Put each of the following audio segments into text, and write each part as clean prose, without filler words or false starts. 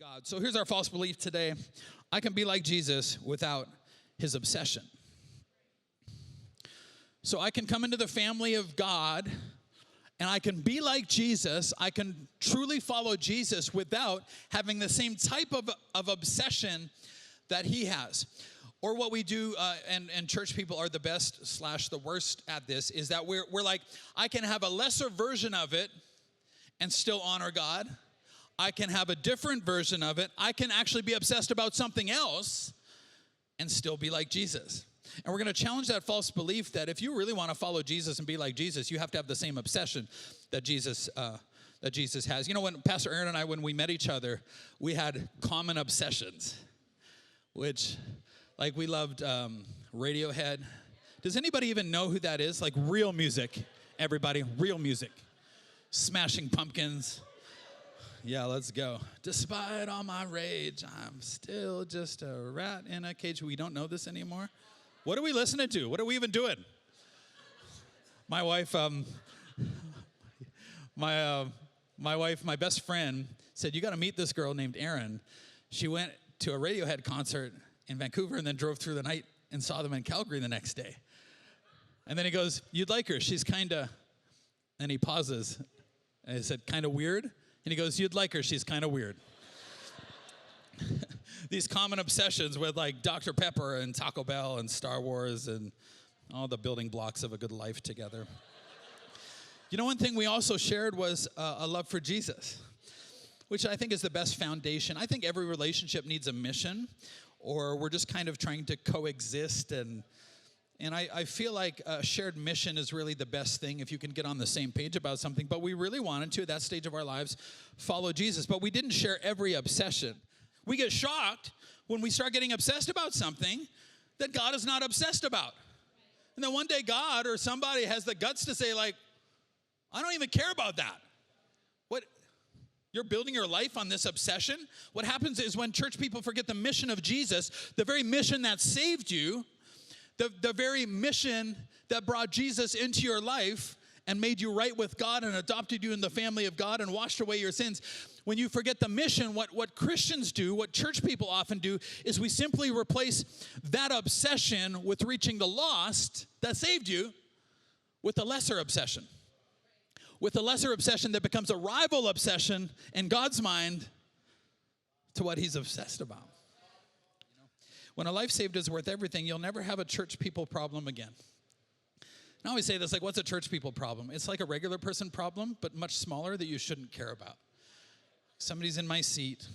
God. So here's our false belief today. I can be like Jesus without his obsession. So I can come into the family of God and I can be like Jesus. I can truly follow Jesus without having the same type of obsession that he has. Or what we do, and church people are the best / the worst at this, is that we're like, I can have a lesser version of it and still honor God. I can have a different version of it. I can actually be obsessed about something else and still be like Jesus. And we're going to challenge that false belief that if you really want to follow Jesus and be like Jesus, you have to have the same obsession that Jesus has. You know, when Pastor Aaron and I, when we met each other, we had common obsessions, which, like, we loved Radiohead. Does anybody even know who that is? Like, real music, everybody, real music. Smashing Pumpkins. Yeah, let's go. Despite all my rage, I'm still just a rat in a cage. We don't know this anymore. What are we listening to? What are we even doing? My wife, my best friend said, you got to meet this girl named Erin. She went to a Radiohead concert in Vancouver and then drove through the night and saw them in Calgary the next day. And then he goes, you'd like her. She's kind of, and he pauses. And I said, kind of weird? And he goes, you'd like her. She's kind of weird. These common obsessions with, like, Dr. Pepper and Taco Bell and Star Wars and all the building blocks of a good life together. You know, one thing we also shared was a love for Jesus, which I think is the best foundation. I think every relationship needs a mission, or we're just kind of trying to coexist. And I feel like a shared mission is really the best thing if you can get on the same page about something. But we really wanted to, at that stage of our lives, follow Jesus. But we didn't share every obsession. We get shocked when we start getting obsessed about something that God is not obsessed about. And then one day God or somebody has the guts to say, like, I don't even care about that. What? You're building your life on this obsession? What happens is when church people forget the mission of Jesus, the very mission that saved you, the very mission that brought Jesus into your life and made you right with God and adopted you in the family of God and washed away your sins. When you forget the mission, what Christians do, what church people often do, is we simply replace that obsession with reaching the lost that saved you with a lesser obsession. With a lesser obsession that becomes a rival obsession in God's mind to what he's obsessed about. When a life saved is worth everything, you'll never have a church people problem again. And I always say this, like, what's a church people problem? It's like a regular person problem, but much smaller that you shouldn't care about. Somebody's in my seat.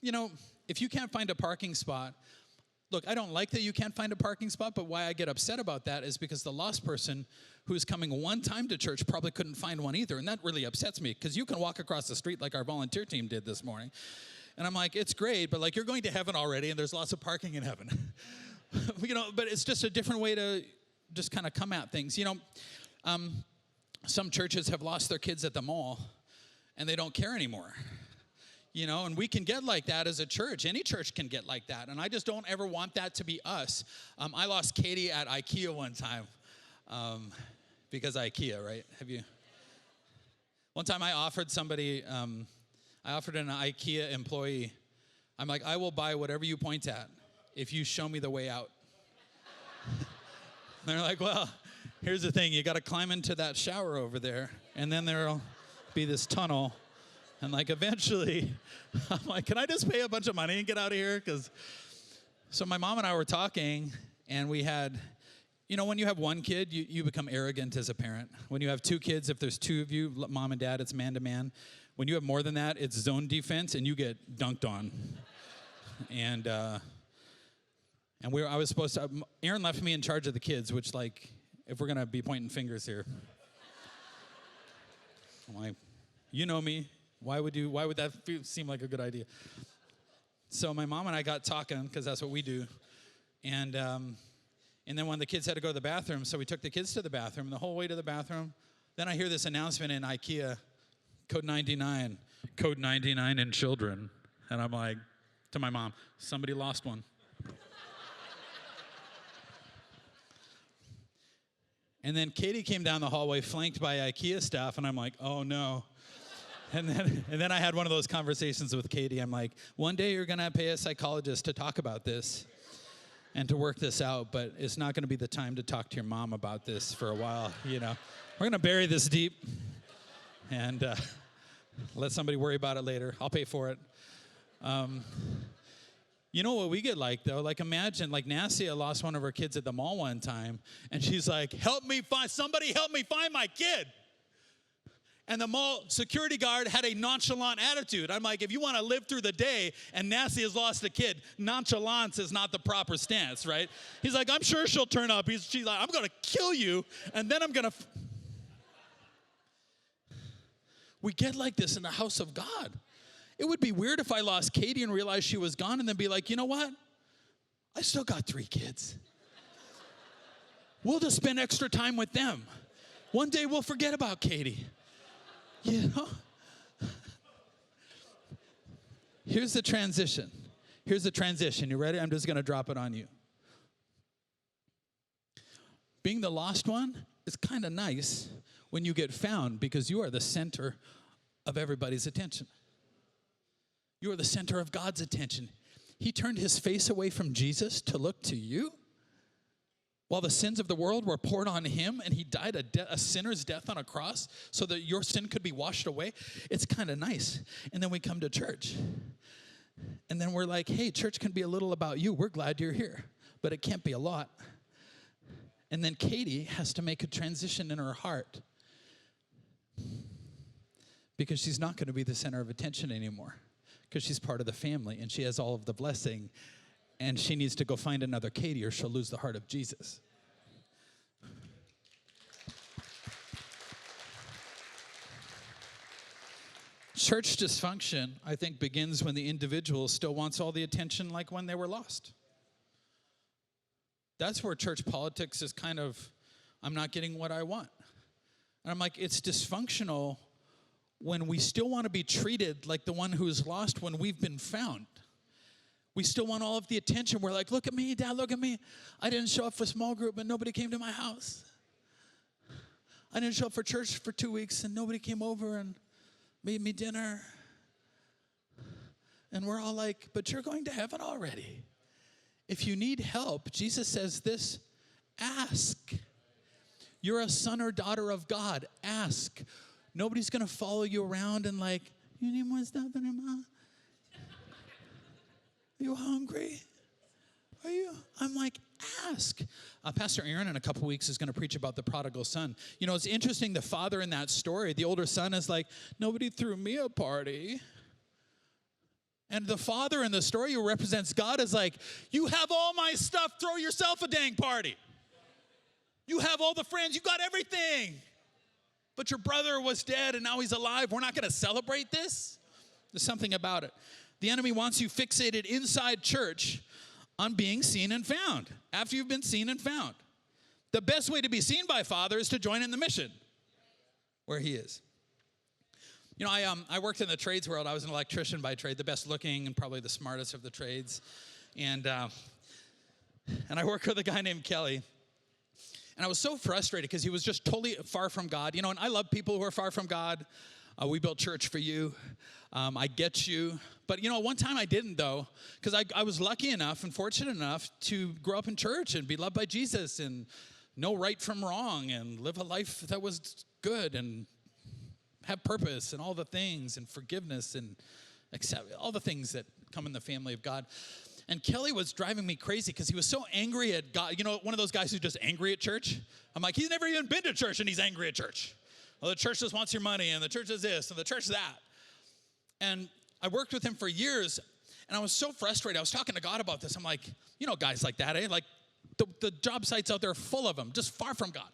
You know, if you can't find a parking spot, look, I don't like that you can't find a parking spot, but why I get upset about that is because the lost person who's coming one time to church probably couldn't find one either, and that really upsets me, because you can walk across the street like our volunteer team did this morning. And I'm like, it's great, but, like, you're going to heaven already, and there's lots of parking in heaven. You know, but it's just a different way to just kind of come at things. You know, some churches have lost their kids at the mall, and they don't care anymore. You know, and we can get like that as a church. Any church can get like that, and I just don't ever want that to be us. I lost Katie at IKEA one time because IKEA, right? Have you? One time I offered somebody, I offered an IKEA employee, I'm like, I will buy whatever you point at if you show me the way out. They're like, well, here's the thing. You got to climb into that shower over there, and then there'll be this tunnel. And, like, eventually, I'm like, can I just pay a bunch of money and get out of here? So my mom and I were talking, and we had, you know, when you have one kid, you become arrogant as a parent. When you have two kids, if there's two of you, mom and dad, it's man to man. When you have more than that, it's zone defense, and you get dunked on. And I was supposed to, Aaron left me in charge of the kids, which, like, if we're going to be pointing fingers here. I'm like, you know me. Why would that seem like a good idea? So my mom and I got talking, because that's what we do. And then when the kids had to go to the bathroom, so we took the kids to the bathroom, the whole way to the bathroom. Then I hear this announcement in IKEA, code 99 in children. And I'm like, to my mom, somebody lost one. And then Katie came down the hallway flanked by IKEA staff, and I'm like, oh no. And then I had one of those conversations with Katie. I'm like, one day you're going to pay a psychologist to talk about this and to work this out, but it's not going to be the time to talk to your mom about this for a while, you know. We're going to bury this deep and let somebody worry about it later. I'll pay for it. You know what we get like, though? Like, imagine, like, Nassia lost one of her kids at the mall one time, and she's like, somebody help me find my kid. And the mall security guard had a nonchalant attitude. I'm like, if you want to live through the day and Nassia has lost a kid, nonchalance is not the proper stance, right? He's like, I'm sure she'll turn up. She's like, I'm going to kill you, and then I'm going to... We get like this in the house of God. It would be weird if I lost Katie and realized she was gone and then be like, you know what? I still got 3 kids. We'll just spend extra time with them. One day we'll forget about Katie. You know? Here's the transition. You ready? I'm just going to drop it on you. Being the lost one is kind of nice when you get found because you are the center of everybody's attention. You are the center of God's attention. He turned his face away from Jesus to look to you while the sins of the world were poured on him, and he died a sinner's death on a cross so that your sin could be washed away. It's kind of nice. And then we come to church. And then we're like, hey, church can be a little about you. We're glad you're here. But it can't be a lot. And then Katie has to make a transition in her heart because she's not going to be the center of attention anymore because she's part of the family and she has all of the blessing. And she needs to go find another Katie or she'll lose the heart of Jesus. Church dysfunction, I think, begins when the individual still wants all the attention like when they were lost. That's where church politics is kind of, I'm not getting what I want. And I'm like, it's dysfunctional when we still want to be treated like the one who's lost when we've been found. We still want all of the attention. We're like, look at me, Dad, look at me. I didn't show up for small group and nobody came to my house. I didn't show up for church for 2 weeks and nobody came over and made me dinner. And we're all like, but you're going to heaven already. If you need help, Jesus says this, ask. You're a son or daughter of God, ask. Nobody's going to follow you around and like, you need more stuff in your mouth? Are you hungry? I'm like, ask. Pastor Aaron in a couple weeks is going to preach about the prodigal son. You know, it's interesting, the father in that story, the older son is like, nobody threw me a party. And the father in the story who represents God is like, you have all my stuff, throw yourself a dang party. You have all the friends, you got everything. But your brother was dead and now he's alive. We're not going to celebrate this? There's something about it. The enemy wants you fixated inside church on being seen and found. After you've been seen and found. The best way to be seen by Father is to join in the mission where he is. You know, I worked in the trades world. I was an electrician by trade, the best looking and probably the smartest of the trades. And I worked with a guy named Kelly. And I was so frustrated because he was just totally far from God. You know, and I love people who are far from God. We built church for you. I get you. But, you know, one time I didn't, though, because I was lucky enough and fortunate enough to grow up in church and be loved by Jesus and know right from wrong and live a life that was good and have purpose and all the things and forgiveness and accept all the things that come in the family of God. And Kelly was driving me crazy because he was so angry at God. You know, one of those guys who's just angry at church. I'm like, he's never even been to church and he's angry at church. Well, the church just wants your money and the church is this and the church is that. And I worked with him for years and I was so frustrated. I was talking to God about this. I'm like, you know, guys like that, eh? Like the job sites out there are full of them, just far from God.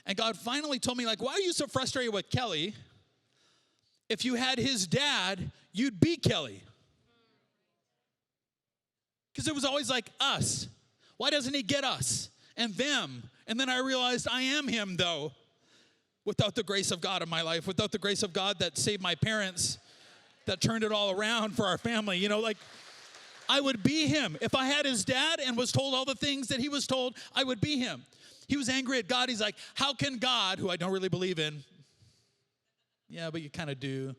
And God finally told me, like, why are you so frustrated with Kelly? If you had his dad, you'd be Kelly. Because it was always like us. Why doesn't he get us and them? And then I realized I am him, though, without the grace of God in my life, without the grace of God that saved my parents, that turned it all around for our family. You know, like, I would be him. If I had his dad and was told all the things that he was told, I would be him. He was angry at God. He's like, how can God, who I don't really believe in, yeah, but you kind of do,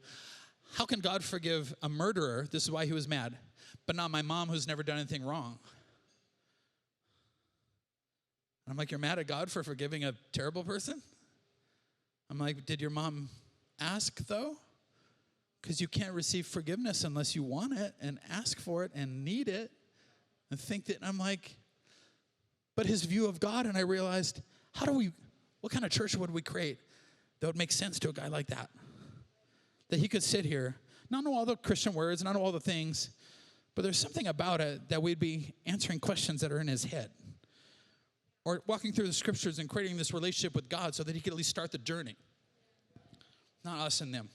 how can God forgive a murderer? This is why he was mad, but not my mom who's never done anything wrong. And I'm like, you're mad at God for forgiving a terrible person? I'm like, did your mom ask though? Because you can't receive forgiveness unless you want it and ask for it and need it and think that. I'm like, but his view of God, and I realized, what kind of church would we create that would make sense to a guy like that? That he could sit here, not know all the Christian words, not know all the things, but there's something about it that we'd be answering questions that are in his head. Or walking through the scriptures and creating this relationship with God so that he could at least start the journey. Not us and them.